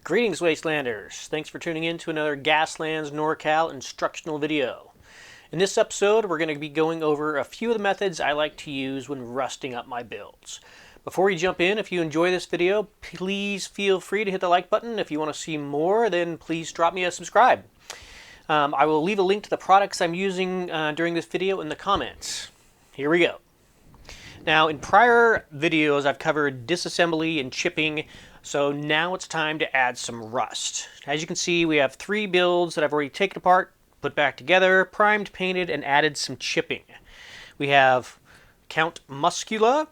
Greetings, Wastelanders! Thanks for tuning in to another Gaslands NorCal instructional video. In this episode, we're going to be going over a few of the methods I like to use when rusting up my builds. Before we jump in, if you enjoy this video, please feel free to hit the like button. If you want to see more, then please drop me a subscribe. I will leave a link to the products I'm using during this video in the comments. Here we go. Now, in prior videos, I've covered disassembly and chipping, so now it's time to add some rust. As you can see, we have 3 builds that I've already taken apart, put back together, primed, painted, and added some chipping. We have Count Muscula.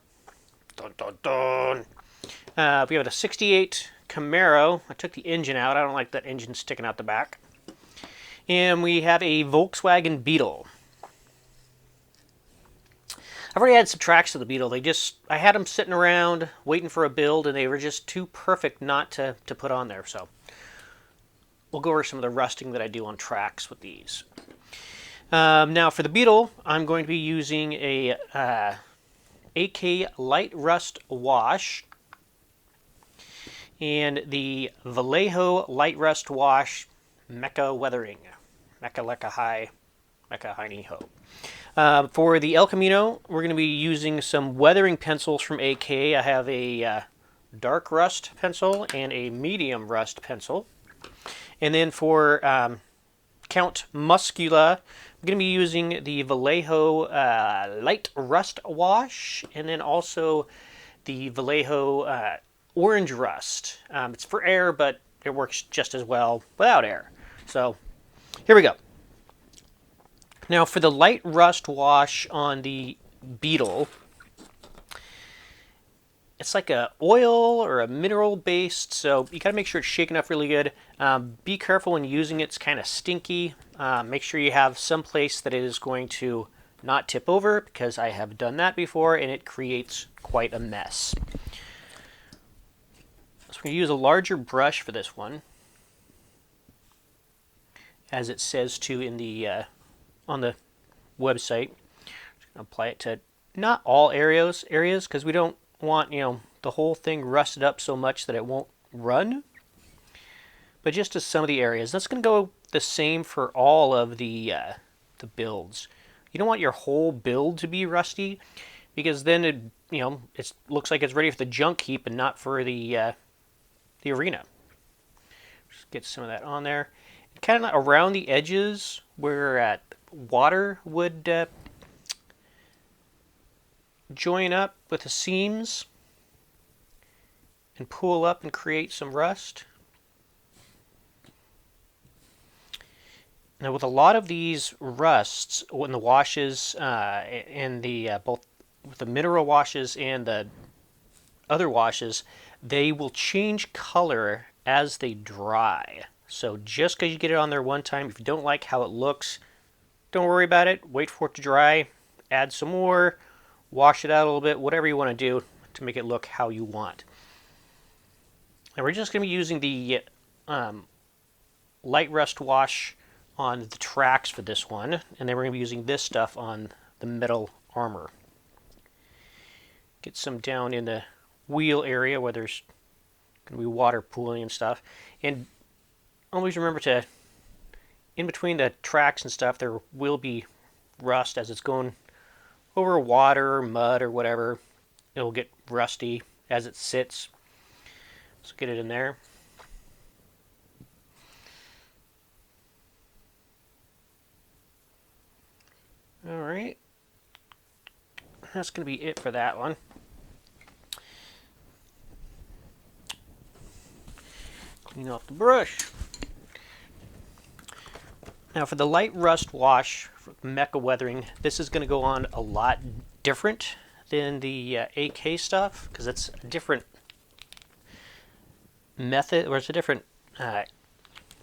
Dun, dun, dun. We have a 68 Camaro. I took the engine out. I don't like that engine sticking out the back. And we have a Volkswagen Beetle. I've already had some tracks of the Beetle. I had them sitting around waiting for a build, and they were just too perfect not to put on there. So we'll go over some of the rusting that I do on tracks with these. Now for the Beetle, I'm going to be using a AK Light Rust Wash and the Vallejo Light Rust Wash Mecha Weathering. Mecha Lecca High, Mecha Heiny Ho. For the El Camino, we're going to be using some weathering pencils from AK. I have a dark rust pencil and a medium rust pencil. And then for Count Muscula, I'm going to be using the Vallejo Light Rust Wash, and then also the Vallejo Orange Rust. It's for air, but it works just as well without air. So here we go. Now for the light rust wash on the Beetle, it's like a oil or a mineral based, so you got to make sure it's shaken up really good. Be careful when using it. It's kind of stinky. Make sure you have some place that it is going to not tip over, because I have done that before and it creates quite a mess. So we're going to use a larger brush for this one, as it says to in the on the website. Just gonna apply it to not all areas because we don't want, the whole thing rusted up so much that it won't run, but just to some of the areas. That's going to go the same for all of the builds. You don't want your whole build to be rusty, because then it looks like it's ready for the junk heap and not for the arena. Just get some of that on there, kind of around the edges where water would join up with the seams and pull up and create some rust. Now with a lot of these rusts, when the washes and the both the mineral washes and the other washes, they will change color as they dry. So just because you get it on there one time, if you don't like how it looks, don't worry about it. Wait for it to dry, add some more, wash it out a little bit, whatever you want to do to make it look how you want. And we're just going to be using the light rust wash on the tracks for this one, and then we're going to be using this stuff on the metal armor. Get some down in the wheel area where there's going to be water pooling and stuff. And always remember to, in between the tracks and stuff, there will be rust as it's going over water or mud or whatever. It'll get rusty as it sits. So get it in there. All right. That's going to be it for that one. Clean off the brush. Now for the light rust wash for Mecha Weathering, this is going to go on a lot different than the AK stuff, because it's a different method, or it's a different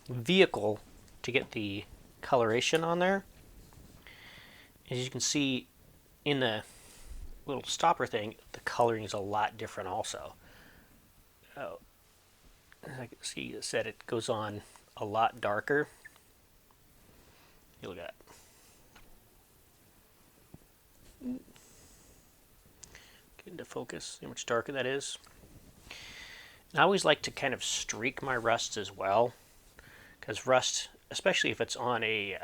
vehicle to get the coloration on there. As you can see in the little stopper thing, the coloring is a lot different also. Oh, as I can see, it said it goes on a lot darker. Look at that. Get into focus, see how much darker that is. I always like to kind of streak my rust as well, because rust, especially if it's on a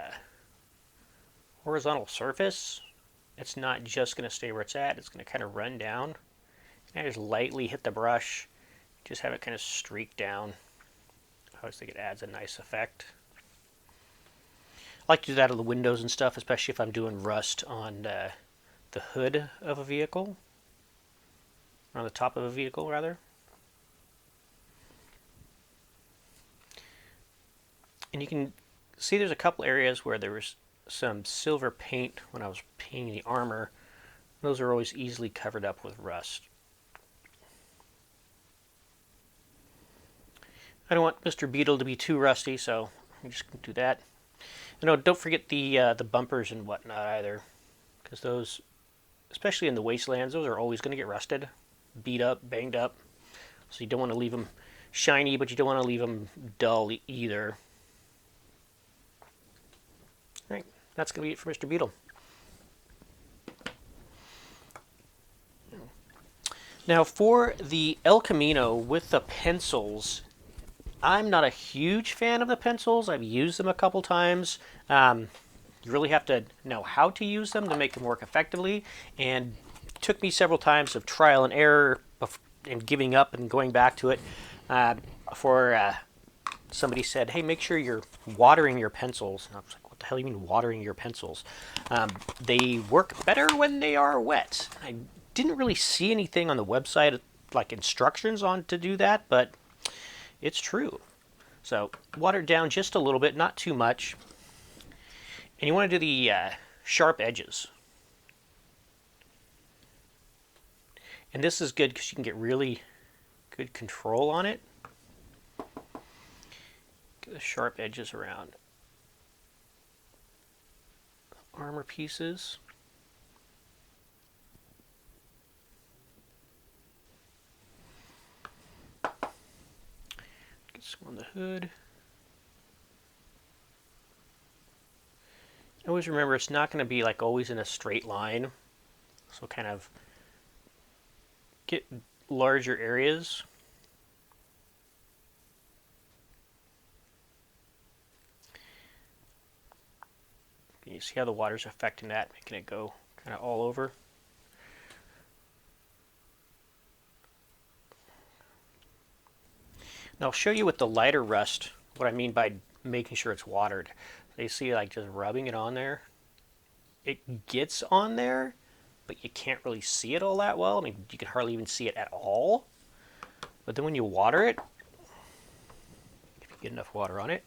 horizontal surface, it's not just going to stay where it's at, it's going to kind of run down. And I just lightly hit the brush, just have it kind of streak down. I always think it adds a nice effect. I like to do that on the windows and stuff, especially if I'm doing rust on the hood of a vehicle, or on the top of a vehicle rather. And you can see there's a couple areas where there was some silver paint when I was painting the armor. Those are always easily covered up with rust. I don't want Mr. Beetle to be too rusty, so I'm just going to do that. And don't forget the bumpers and whatnot either, because those, especially in the wastelands, those are always going to get rusted, beat up, banged up. So you don't want to leave them shiny, but you don't want to leave them dull either. All right, that's going to be it for Mr. Beetle. Now for the El Camino with the pencils, I'm not a huge fan of the pencils. I've used them a couple times. You really have to know how to use them to make them work effectively, and it took me several times of trial and error and giving up and going back to it before somebody said, hey, make sure you're watering your pencils. And I was like, what the hell do you mean watering your pencils? They work better when they are wet. I didn't really see anything on the website like instructions on to do that, but it's true. So water it down just a little bit, not too much. And you want to do the sharp edges. And this is good because you can get really good control on it. Get the sharp edges around armor pieces. Get some on the hood. Always remember it's not going to be like always in a straight line. So kind of get larger areas. You see how the water's affecting that, making it go kind of all over. Now I'll show you with the lighter rust what I mean by making sure it's watered. So you see like just rubbing it on there. It gets on there, but you can't really see it all that well. I mean, you can hardly even see it at all. But then when you water it, if you get enough water on it,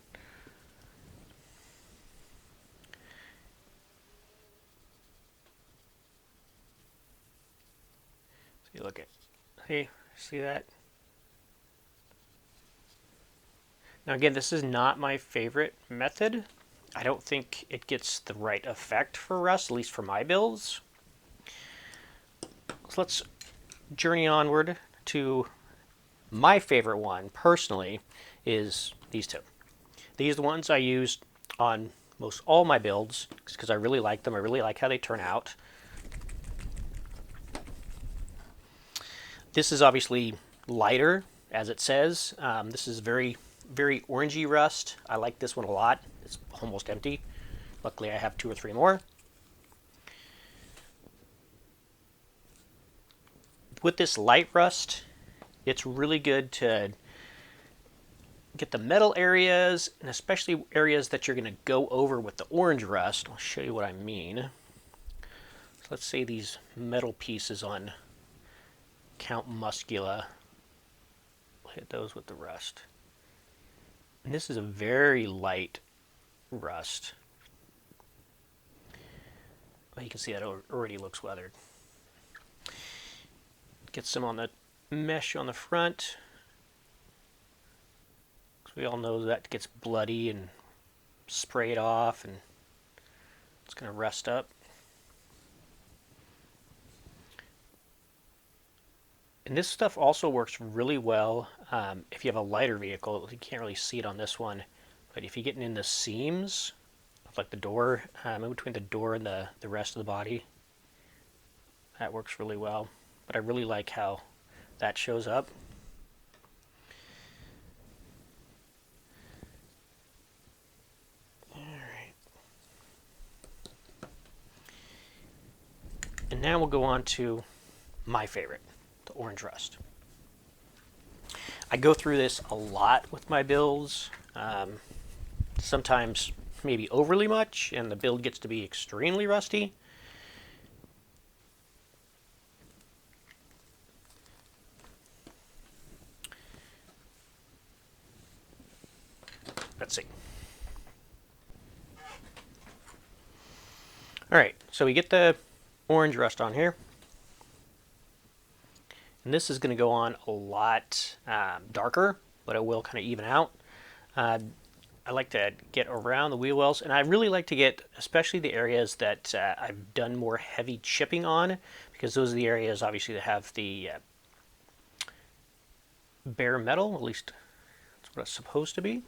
so you look at, see that? Now again, this is not my favorite method. I don't think it gets the right effect for rust, at least for my builds. So let's journey onward to my favorite one, personally, is these two. These are the ones I used on most all my builds because I really like them. I really like how they turn out. This is obviously lighter, as it says. This is very orangey rust. I like this one a lot. It's almost empty. Luckily, I have 2 or 3 more. With this light rust, it's really good to get the metal areas, and especially areas that you're going to go over with the orange rust. I'll show you what I mean. So let's say these metal pieces on Count Muscula. We'll hit those with the rust. And this is a very light rust. Well, you can see that it already looks weathered. Get some on the mesh on the front. Because we all know that gets bloody and sprayed off and it's going to rust up. And this stuff also works really well if you have a lighter vehicle. You can't really see it on this one, but if you're getting in the seams of like the door, in between the door and the rest of the body, that works really well. But I really like how that shows up. Now we'll go on to my favorite, the orange rust. I go through this a lot with my builds, sometimes maybe overly much, and the build gets to be extremely rusty. Let's see. Alright, so we get the orange rust on here. And this is going to go on a lot darker, but it will kind of even out. I like to get around the wheel wells, and I really like to get especially the areas that I've done more heavy chipping on, because those are the areas obviously that have the bare metal, at least that's what it's supposed to be.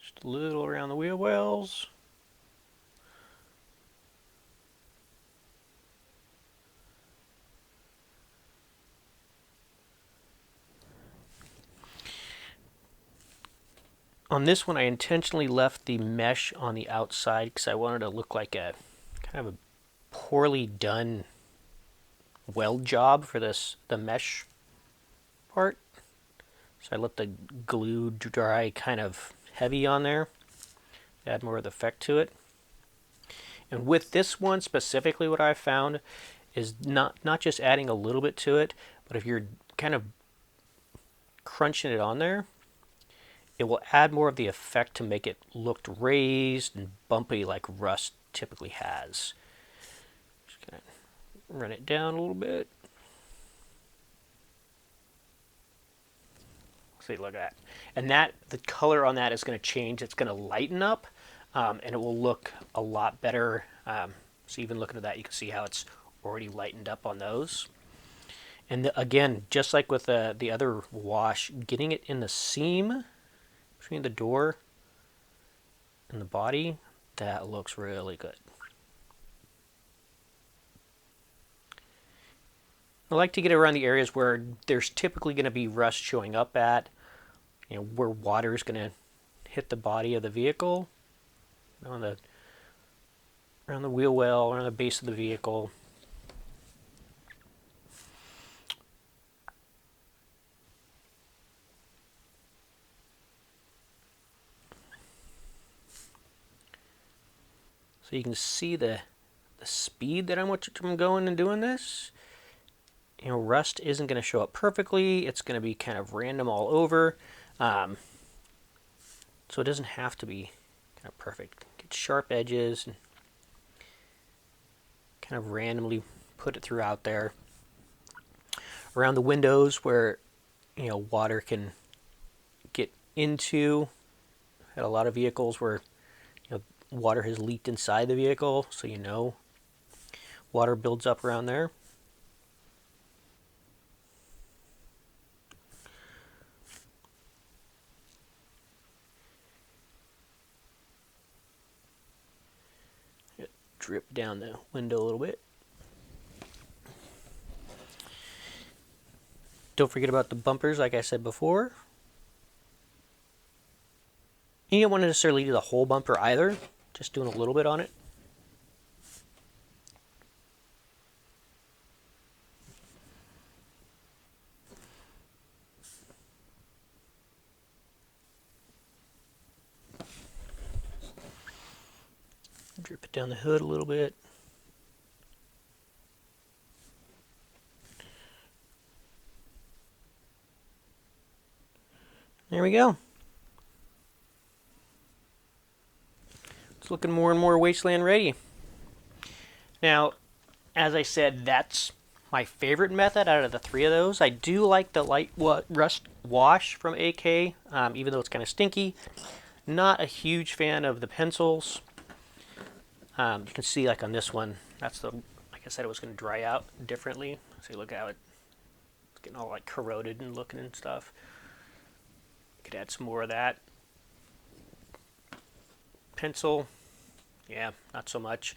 Just a little around the wheel wells. On this one, I intentionally left the mesh on the outside because I wanted to look like a kind of a poorly done weld job for the mesh part. So I let the glue dry kind of heavy on there, add more of the effect to it. And with this one specifically, what I've found is not just adding a little bit to it, but if you're kind of crunching it on there, it will add more of the effect to make it look raised and bumpy like rust typically has. Just gonna run it down a little bit. See, look at that. And the color on that is going to change. It's going to lighten up, and it will look a lot better. So even looking at that, you can see how it's already lightened up on those. And again, just like with the other wash, getting it in the seam between the door and the body, that looks really good. I like to get around the areas where there's typically going to be rust showing up at, you know, where water is going to hit the body of the vehicle, around the wheel well, around the base of the vehicle. So you can see the speed that I'm going and doing this. You know, rust isn't going to show up perfectly. It's going to be kind of random all over. So it doesn't have to be kind of perfect. Get sharp edges and kind of randomly put it throughout there. Around the windows where, you know, water can get into. Had a lot of vehicles where, you know, water has leaked inside the vehicle, so you know water builds up around there. Drip down the window a little bit. Don't forget about the bumpers, like I said before. You don't want to necessarily do the whole bumper either, just doing a little bit on it. Drip it down the hood a little bit. There we go. It's looking more and more wasteland ready. Now, as I said, that's my favorite method out of the three of those. I do like the light rust wash from AK, even though it's kind of stinky. Not a huge fan of the pencils. You can see, like on this one, like I said, it was going to dry out differently. See, look how it's getting all like corroded and looking and stuff. Could add some more of that. Pencil, yeah, not so much.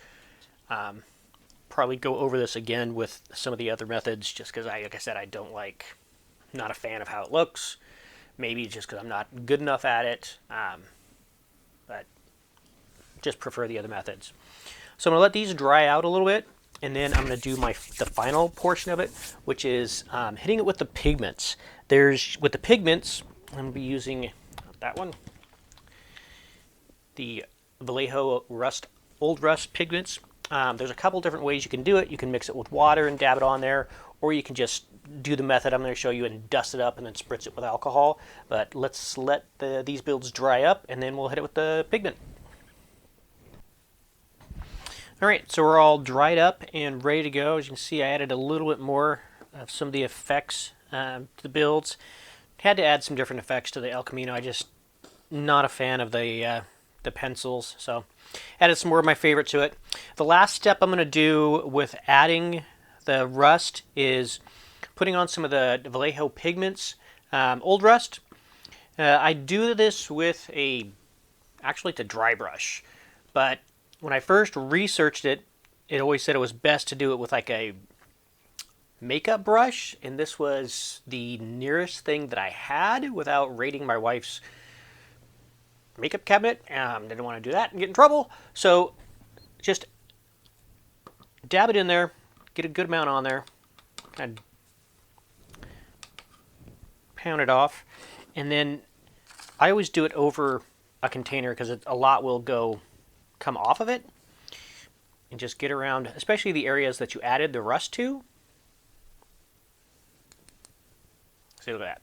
Probably go over this again with some of the other methods, just because, like I said, not a fan of how it looks. Maybe just because I'm not good enough at it. But just prefer the other methods. So I'm going to let these dry out a little bit, and then I'm going to do the final portion of it, which is hitting it with the pigments. With the pigments, I'm going to be using that one, the Vallejo Old Rust pigments. There's a couple different ways you can do it. You can mix it with water and dab it on there, or you can just do the method I'm going to show you and dust it up and then spritz it with alcohol. But let's let these builds dry up, and then we'll hit it with the pigment. Alright, so we're all dried up and ready to go. As you can see, I added a little bit more of some of the effects to the builds. Had to add some different effects to the El Camino. I just not a fan of the pencils, so added some more of my favorite to it. The last step I'm going to do with adding the rust is putting on some of the Vallejo pigments, Old Rust. I do this with actually it's a dry brush, but when I first researched it, it always said it was best to do it with like a makeup brush, and this was the nearest thing that I had without raiding my wife's makeup cabinet. Didn't want to do that and get in trouble, so just dab it in there, get a good amount on there, kind of pound it off, and then I always do it over a container because a lot will come off of it, and just get around, especially the areas that you added the rust to. See, look at that.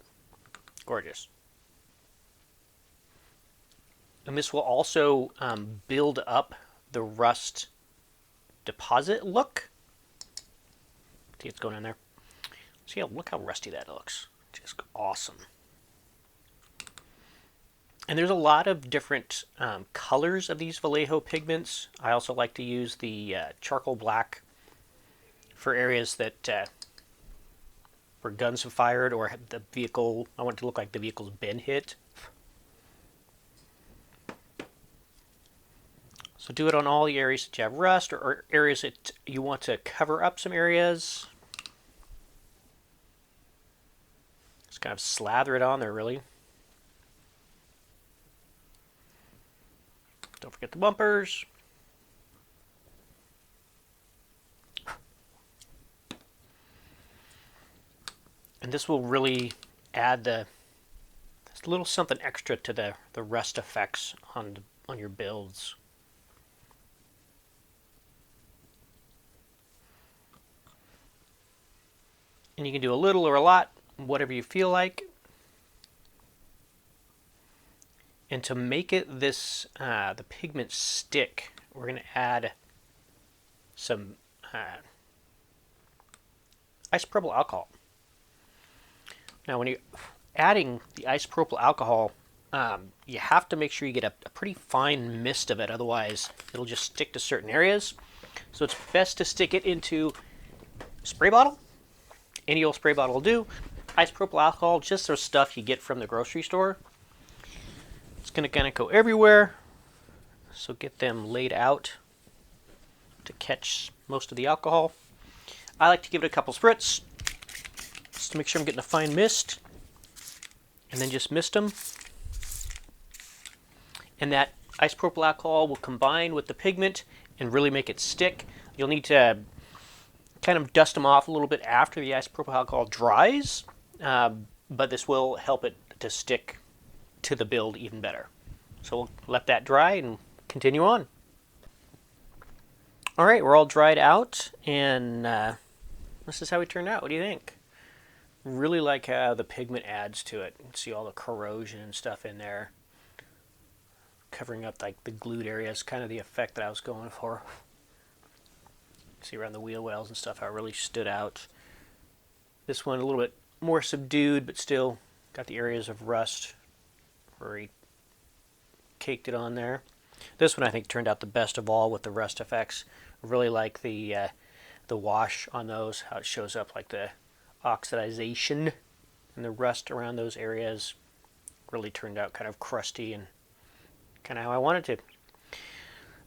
Gorgeous. And this will also build up the rust deposit look. See, it's going in there. See, look how rusty that looks. Just awesome. And there's a lot of different colors of these Vallejo pigments. I also like to use the charcoal black for areas that where guns have fired or the vehicle, I want it to look like the vehicle's been hit. So do it on all the areas that you have rust, or areas that you want to cover up some areas. Just kind of slather it on there, really. Don't forget the bumpers. And this will really add this little something extra to the rust effects on your builds. And you can do a little or a lot, whatever you feel like. And to make it the pigment stick, we're going to add some isopropyl alcohol. Now, when you're adding the isopropyl alcohol, you have to make sure you get a pretty fine mist of it, otherwise it'll just stick to certain areas. So it's best to stick it into a spray bottle. Any old spray bottle will do. Isopropyl alcohol, just the stuff you get from the grocery store. It's going to kind of go everywhere, so get them laid out to catch most of the alcohol. I like to give it a couple spritz, just to make sure I'm getting a fine mist, and then just mist them. And that isopropyl alcohol will combine with the pigment and really make it stick. You'll need to kind of dust them off a little bit after the isopropyl alcohol dries, but this will help it to stick to the build even better. So we'll let that dry and continue on. Alright, we're all dried out, and this is how it turned out. What do you think? Really like how the pigment adds to it. You can see all the corrosion and stuff in there, covering up like the glued areas, kind of the effect that I was going for. See around the wheel wells and stuff how it really stood out. This one a little bit more subdued, but still got the areas of rust where he caked it on there. This one I think turned out the best of all with the rust effects. I really like the wash on those, how it shows up like the oxidization and the rust around those areas. Really turned out kind of crusty and kind of how I wanted to.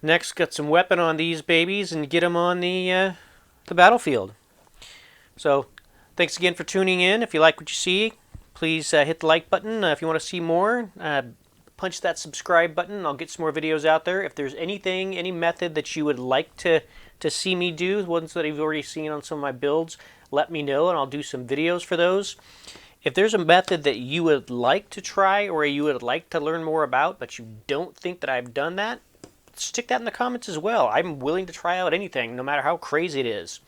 Next, got some weapon on these babies and get them on the battlefield. So thanks again for tuning in. If you like what you see, please hit the like button. If you want to see more, punch that subscribe button and I'll get some more videos out there. If there's anything, any method that you would like to see me do, ones that you've already seen on some of my builds, let me know and I'll do some videos for those. If there's a method that you would like to try or you would like to learn more about, but you don't think that I've done that, stick that in the comments as well. I'm willing to try out anything, no matter how crazy it is.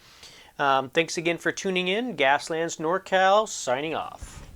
Thanks again for tuning in. Gaslands NorCal signing off.